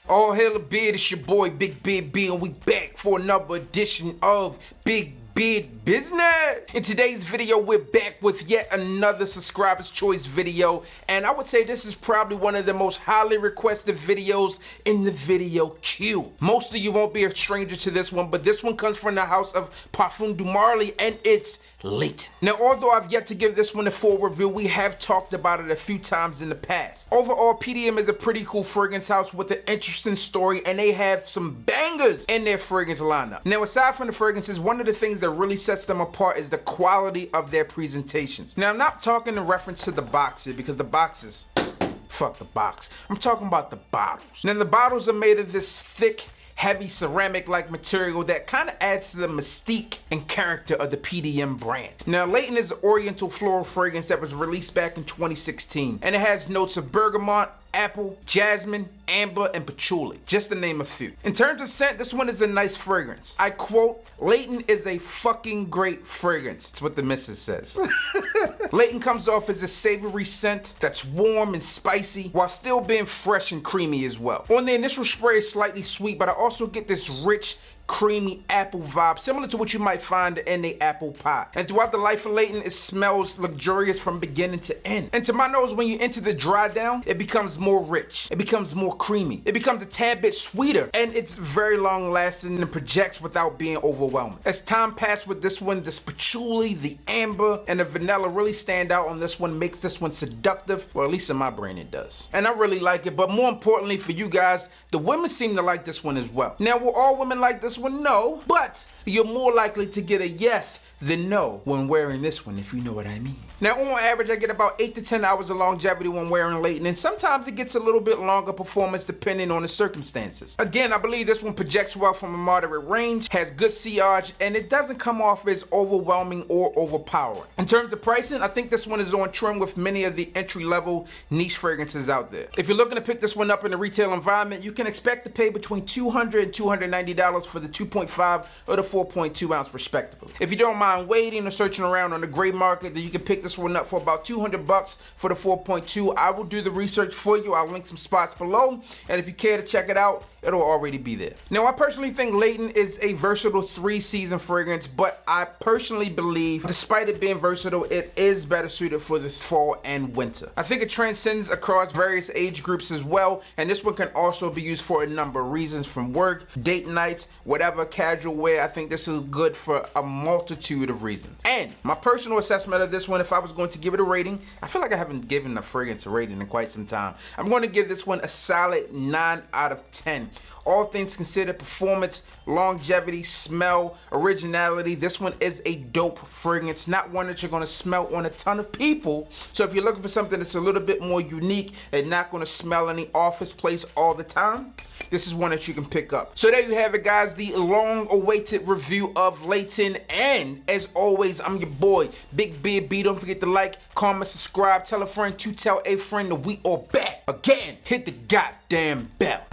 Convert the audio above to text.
All hail the beard, it's your boy Big Beard B, and we back for another edition of Big Beard Business. In today's video, we're back with yet another subscriber's choice video, and I would say this is probably one of the most highly requested videos in the video queue. Most of you won't be a stranger to this one, but this one comes from the house of Parfums de Marly, and it's Layton. Now, although I've yet to give this one a full review, we have talked about it a few times in the past. Overall, PDM is a pretty cool fragrance house with an interesting story, and they have some bangers in their fragrance lineup. Now, aside from the fragrances, one of the things that really sets them apart is the quality of their presentations. Now, I'm not talking in reference to the boxes, because the boxes, fuck the box. I'm talking about the bottles. Now, the bottles are made of this thick, heavy ceramic-like material that kind of adds to the mystique and character of the PDM brand. Now, Layton is an oriental floral fragrance that was released back in 2016, and it has notes of bergamot, apple, jasmine, amber, and patchouli, just to name a few. In terms of scent, this one is a nice fragrance. I quote, "Layton is a fucking great fragrance." That's what the missus says. Layton comes off as a savory scent that's warm and spicy while still being fresh and creamy as well. On the initial spray, it's slightly sweet, but I also get this rich, creamy apple vibe, similar to what you might find in a apple pie. And throughout the life of Layton, it smells luxurious from beginning to end. And to my nose, when you enter the dry down, it becomes more rich. It becomes more creamy. It becomes a tad bit sweeter, and it's very long lasting and projects without being overwhelming. As time passed with this one, this patchouli, the amber, and the vanilla really stand out on this one, makes this one seductive, or at least in my brain it does. And I really like it, but more importantly for you guys, the women seem to like this one as well. Now, will all women like this one? No, but you're more likely to get a yes than no when wearing this one, if you know what I mean. Now, on average, I get about 8 to 10 hours of longevity when wearing Layton, and sometimes it gets a little bit longer performance depending on the circumstances. Again, I believe this one projects well from a moderate range, has good sillage, and it doesn't come off as overwhelming or overpowering. In terms of pricing, I think this one is on trend with many of the entry-level niche fragrances out there. If you're looking to pick this one up in the retail environment, you can expect to pay between $200 and $290 for the 2.5 or the 4.2 ounce respectively. If you don't mind waiting or searching around on the gray market, then you can pick this one up for about $200 for the 4.2. I will do the research for you. I'll link some spots below, and if you care to check it out, it'll already be there. Now, I personally think Layton is a versatile 3-season fragrance, but I personally believe, despite it being versatile, it is better suited for the fall and winter. I think it transcends across various age groups as well, and this one can also be used for a number of reasons, from work, date nights, whatever, casual wear. I think this is good for a multitude of reasons. And my personal assessment of this one, if I was going to give it a rating, I feel like I haven't given a fragrance a rating in quite some time. I'm going to give this one a solid 9 out of 10. All things considered, performance, longevity, smell, originality, this one is a dope fragrance, not one that you're going to smell on a ton of people. So if you're looking for something that's a little bit more unique and not going to smell in the office place all the time, this is one that you can pick up. So there you have it, guys, the long-awaited review of Layton. And as always, I'm your boy, Big Beard B. Don't forget to like, comment, subscribe, tell a friend to tell a friend that we are back. Again, hit the goddamn bell.